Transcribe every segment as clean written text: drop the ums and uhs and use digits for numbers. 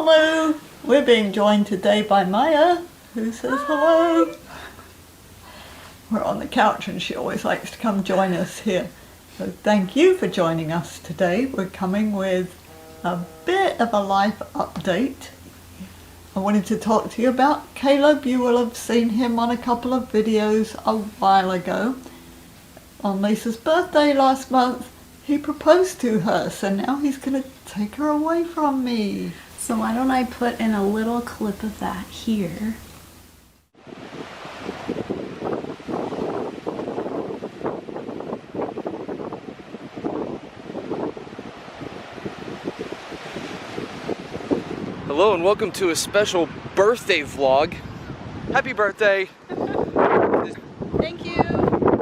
Hello, we're being joined today by Maya, who says hello. We're on the couch and she always likes to come join us here. So thank you for joining us today. We're coming with a bit of a life update. I wanted to talk to you about Caleb. You will have seen him on a couple of videos a while ago. On Lisa's birthday last month, he proposed to her, so now he's going to take her away from me. So why don't I put in a little clip of that here? Hello and welcome to a special birthday vlog. Happy birthday! Thank you.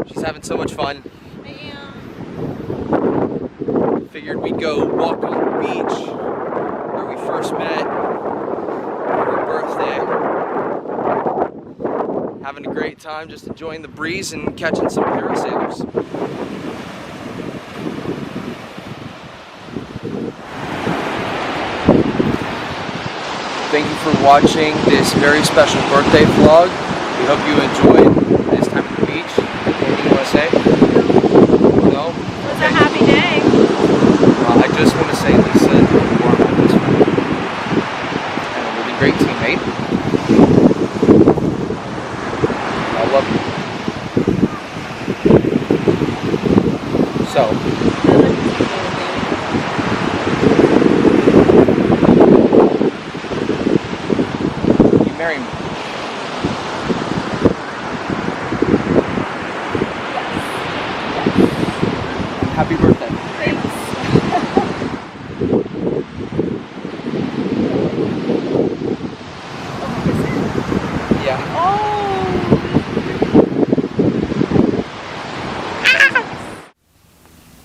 She's having so much fun. I am. Figured we'd go walk on the beach where we first met for her birthday. Having a great time, just enjoying the breeze and catching some parasailers. Thank you for watching this very special birthday vlog. We hope you enjoyed this time at the beach. Anything you want to say? No? It was a happy day. I just want to say, Lisa, you are my best friend. And a really great teammate. I love you. So, marry me. Happy birthday. Thanks. Yeah.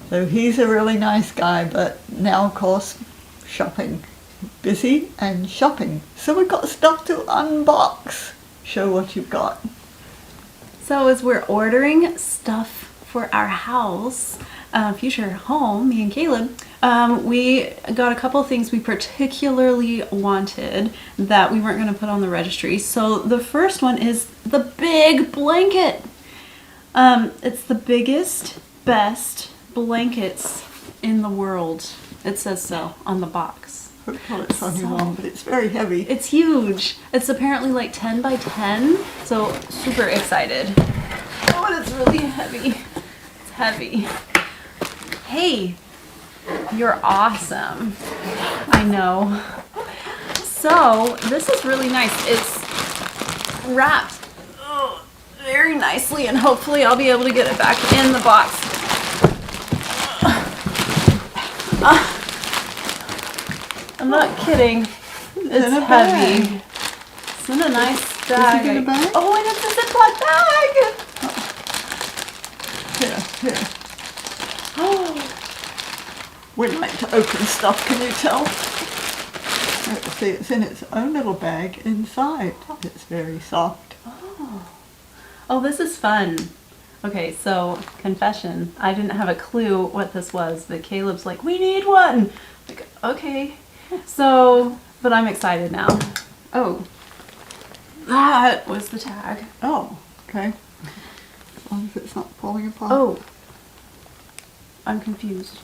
So he's a really nice guy, but now of course, shopping. Busy and shopping. So we've got stuff to unbox. Show what you've got. So as we're ordering stuff for our house, future home, me and Caleb, we got a couple of things we particularly wanted that we weren't going to put on the registry. So the first one is the big blanket. It's the biggest, best blankets in the world. It says so on the box. Well, it's only one, but it's very heavy. It's huge. It's apparently like 10 by 10, so super excited. Oh, and it's really heavy. It's heavy. Hey, you're awesome. I know. So this is really nice. It's wrapped very nicely, and hopefully I'll be able to get it back in the box. I'm not kidding. It's heavy. It's in a nice bag. Is it in a bag? Oh, and it's a Ziploc bag! Here. Oh. We like to open stuff, can you tell? See, it's in its own little bag inside. It's very soft. Oh, this is fun. Okay, so confession. I didn't have a clue what this was, but Caleb's like, we need one! Like, okay. So, but I'm excited now. Oh, that was the tag. Oh, okay. As long as it's not falling apart. Oh, I'm confused.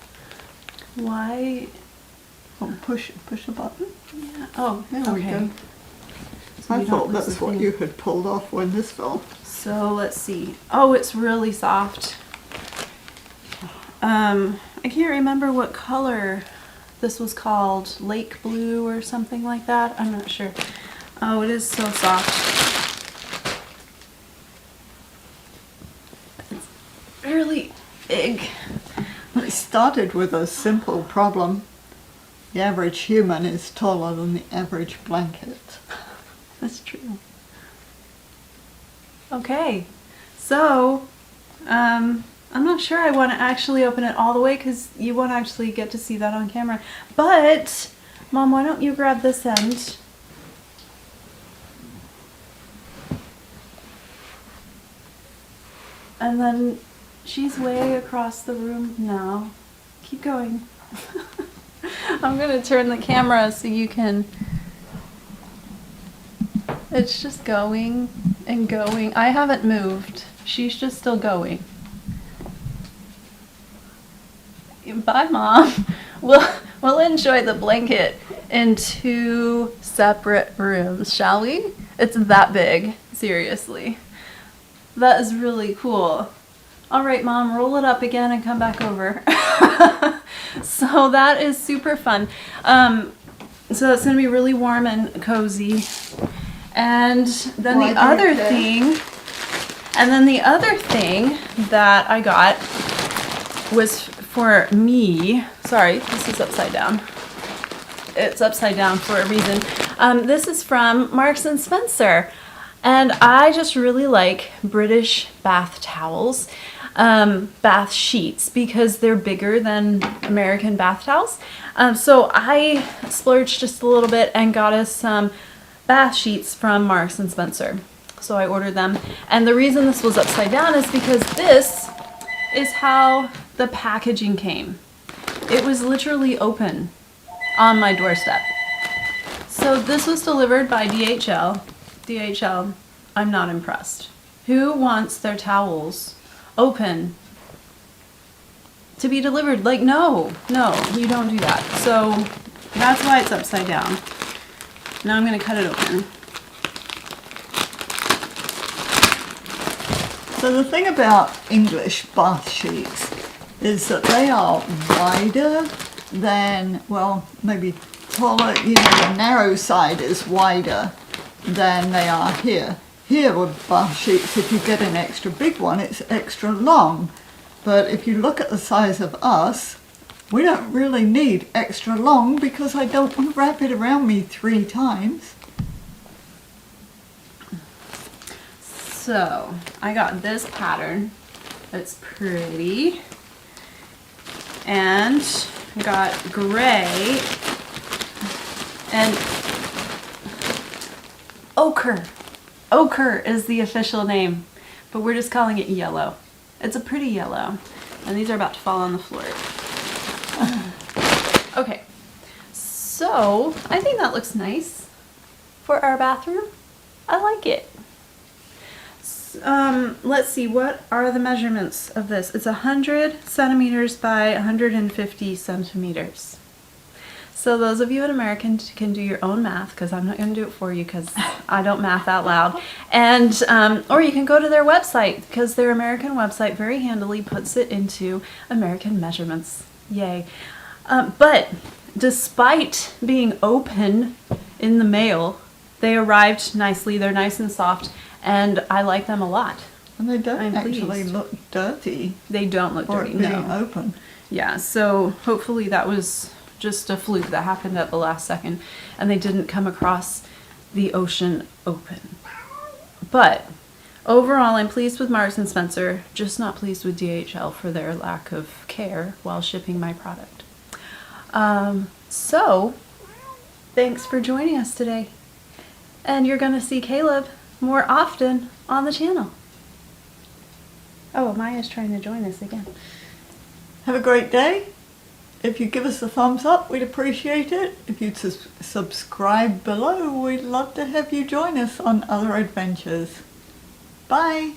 Why? Oh, push the button. Yeah. Oh, There we okay. go. So I we thought don't lose that's the what thing. you had pulled off when this fell. So let's see. Oh, it's really soft. I can't remember what color this was called. Lake blue or something like that. I'm not sure. Oh, it is so soft. It's really big. It started with a simple problem. The average human is taller than the average blanket. That's true. Okay, so I'm not sure I want to actually open it all the way because you won't actually get to see that on camera. But, Mom, why don't you grab this end? And then she's way across the room now. Keep going. I'm going to turn the camera so you can It's just going and going. I haven't moved. She's just still going. Bye, Mom. We'll enjoy the blanket in 2 separate rooms, shall we? It's that big, seriously. That is really cool. All right, Mom, roll it up again and come back over. So that is super fun. So it's gonna be really warm and cozy. And then the other thing that I got was for me. Sorry, this is upside down. It's upside down for a reason. This is from Marks and Spencer. And I just really like British bath towels, bath sheets, because they're bigger than American bath towels. So I splurged just a little bit and got us some bath sheets from Marks and Spencer. So I ordered them. And the reason this was upside down is because this is how the packaging came. It was literally open on my doorstep. So this was delivered by DHL. DHL, I'm not impressed. Who wants their towels open to be delivered? Like, no, you don't do that. So that's why it's upside down. Now I'm gonna cut it open. So the thing about English bath sheets is that they are wider than, well, maybe taller, you know, the narrow side is wider than they are here. Here with bath sheets, if you get an extra big one, it's extra long. But if you look at the size of us, we don't really need extra long because I don't want to wrap it around me 3 times. So I got this pattern. It's pretty. And I got gray and ochre. Ochre is the official name, but we're just calling it yellow. It's a pretty yellow. And these are about to fall on the floor. Okay, so I think that looks nice for our bathroom. I like it. Let's see, what are the measurements of this? It's 100 centimeters by 150 centimeters. So those of you in American can do your own math, because I'm not going to do it for you because I don't math out loud. And or you can go to their website, because their American website very handily puts it into American measurements. Yay. But despite being open in the mail, they arrived nicely. They're nice and soft, and I like them a lot. And they don't actually look dirty. They don't look dirty, being open. Yeah, so hopefully that was just a fluke that happened at the last second, and they didn't come across the ocean open. But overall, I'm pleased with Marks and Spencer, just not pleased with DHL for their lack of care while shipping my product. So thanks for joining us today, and you're gonna see Caleb more often on the channel. Oh, Maya's trying to join us again. Have a great day. If you give us a thumbs up, we'd appreciate it. If you'd subscribe below, we'd love to have you join us on other adventures. Bye.